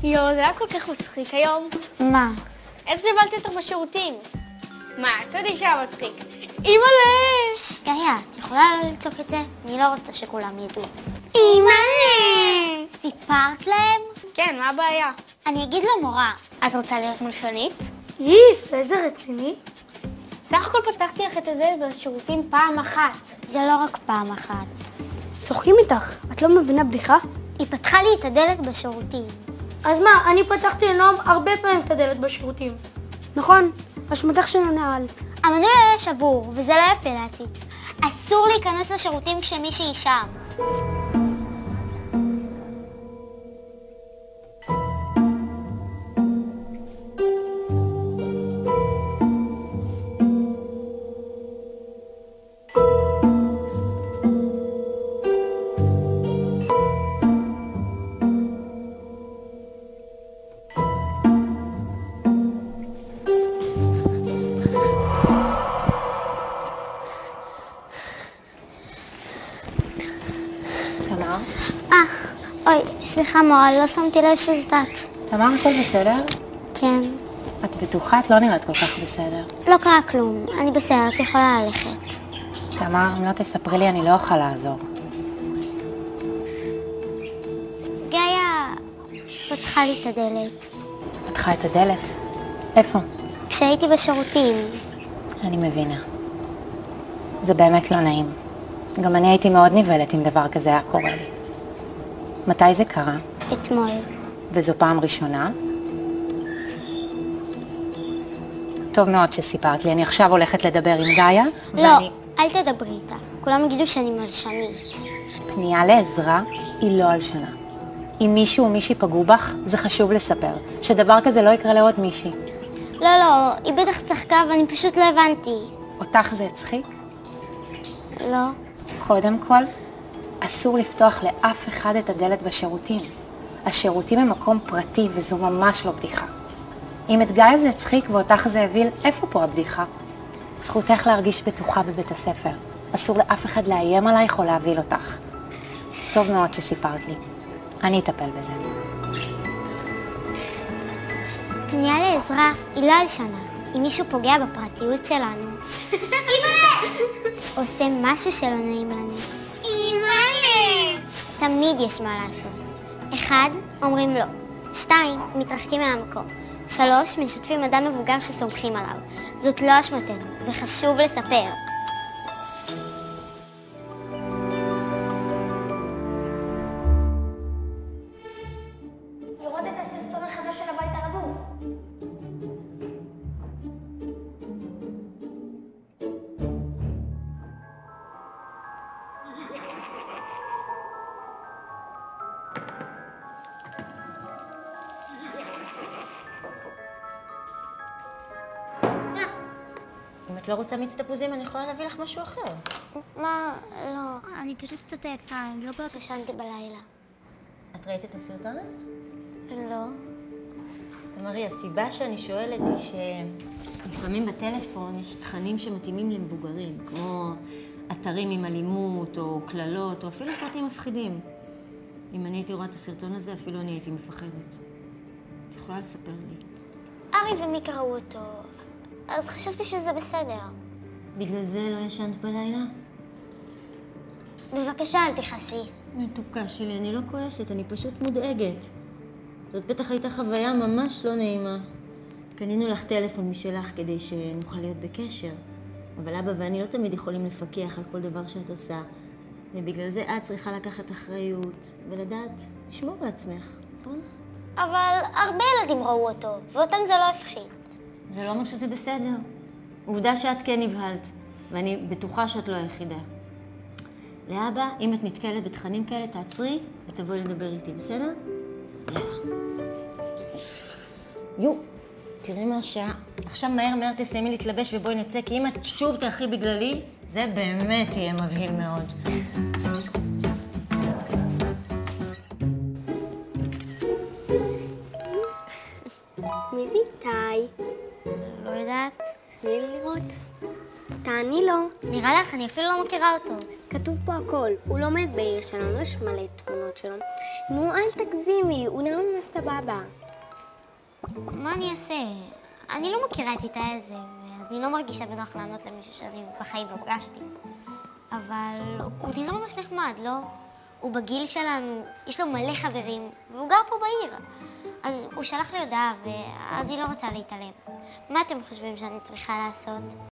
יו, זה היה כל כך מצחיק היום. מה? איך שבלתי אותך בשירותים? מה, אתה יודע שהיה מצחיק. אימא'לה! גאיה, את יכולה לא לצעוק את זה? אני לא רוצה שכולם ידעו. אימא'לה! סיפרת להם? כן, מה הבעיה? אני אגיד למורה. את רוצה להיות מלשנית? איף, איזה רציני. סך הכל פתחתי לך את הדלת בשירותים פעם אחת. זה לא רק פעם אחת. צוחקים איתך, את לא מבינה בדיחה? היא פתחה לי את הדלת בשירותים. אז מה, אני פתחתי לנועם הרבה פעמים את הדלת בשירותים. נכון, אשמתך שנעלת. המנוי היה שבור, וזה לא יפה להציץ. אסור להיכנס לשירותים כשמישהי שם. תמר? אוי, סליחה מורה, לא שמתי לב שזאת את. תמר, הכל בסדר? כן. את בטוחה? את לא נראית כל כך בסדר. לא קרה כלום, אני בסדר, את יכולה ללכת. תמר, אם לא תספרי לי, אני לא אוכל לעזור. גאיה פתחה לי את הדלת. פתחה את הדלת? איפה? כשהייתי בשירותים. אני מבינה. זה באמת לא נעים. גם אני הייתי מאוד נבהלת אם דבר כזה היה קורה לי. מתי זה קרה? אתמול. וזו פעם ראשונה? טוב מאוד שסיפרת לי. אני עכשיו הולכת לדבר עם גאיה. לא, אל תדברי איתה. כולם יגידו שאני מלשנית. פנייה לעזרה היא לא הלשנה. אם מישהו או מישהי פגעו בך, זה חשוב לספר. שדבר כזה לא יקרה לעוד מישהי. לא, היא בטח צחקה ואני פשוט לא הבנתי. אותך זה הצחיק? לא. קודם כל, אסור לפתוח לאף אחד את הדלת בשירותים. השירותים הם מקום פרטי וזו ממש לא בדיחה. אם את גאיה זה הצחיק ואותך זה הביל, איפה פה הבדיחה? זכותך להרגיש בטוחה בבית הספר. אסור לאף אחד לאיים עלייך או להביל אותך. טוב מאוד שסיפרת לי. אני אטפל בזה. פנייה לעזרה היא לא הלשנה. אם מישהו פוגע בפרטיות שלנו. עושה משהו שלא נעים לנו. תמיד יש מה לעשות. 1, אומרים לא. 2, מתרחקים מהמקום. 3, משתפים אדם מבוגר שסומכים עליו. זאת לא אשמתנו, וחשוב לספר. לראות את הסרטון החדש של הבית הרדוף. אם את לא רוצה מיץ תפוזים, אני יכולה להביא לך משהו אחר. מה? לא. אני פשוט קצת עייפה, אני לא באה ישנתי בלילה. את ראית את הסרטון הזה? לא. תמרי, הסיבה שאני שואלת היא שלפעמים בטלפון יש תכנים שמתאימים למבוגרים, כמו אתרים עם אלימות או קללות, או אפילו סרטים מפחידים. אם אני הייתי רואה את הסרטון הזה, אפילו אני הייתי מפחדת. את יכולה לספר לי. ארי ומיקה ראו אותו, אז חשבתי שזה בסדר. בגלל זה לא ישנת בלילה? בבקשה, אל תכעסי. מתוקה שלי, אני לא כועסת, אני פשוט מודאגת. זאת בטח הייתה חוויה ממש לא נעימה. קנינו לך טלפון משלך כדי שנוכל להיות בקשר, אבל אבא ואני לא תמיד יכולים לפקח על כל דבר שאת עושה, ובגלל זה את צריכה לקחת אחריות ולדעת לשמור על עצמך, נכון? אבל הרבה ילדים ראו אותו, ואותם זה לא הפחיד. זה לא אומר שזה בסדר. עובדה שאת כן נבהלת, ואני בטוחה שאת לא היחידה. לאבא, אם את נתקלת בתכנים כאלה, תעצרי ותבואי לדבר איתי, בסדר? יאללה. תראי מה השעה. עכשיו מהר תסיימי להתלבש ובואי נצא, כי אם את שוב תאחרי בגללי, זה באמת יהיה מבהיל מאוד. מי זה איתי? לא יודעת. תני לי לראות. תעני לו. נראה לך, אני אפילו לא מכירה אותו. כתוב פה הכל. הוא לומד בעיר שלנו, יש מלא תמונות שלו. נו, אל תגזימי, הוא נראה ממש סבבה. מה אני אעשה? אני לא מכירה את איתי הזה, ואני לא מרגישה בנוח לענות למישהו שאני בחיים לא פגשתי. אבל הוא נראה ממש נחמד, לא? הוא בגיל שלנו, יש לו מלא חברים, והוא גר פה בעיר. אז הוא שלח לי הודעה, ואני לא רוצה להתעלם. מה אתם חושבים שאני צריכה לעשות?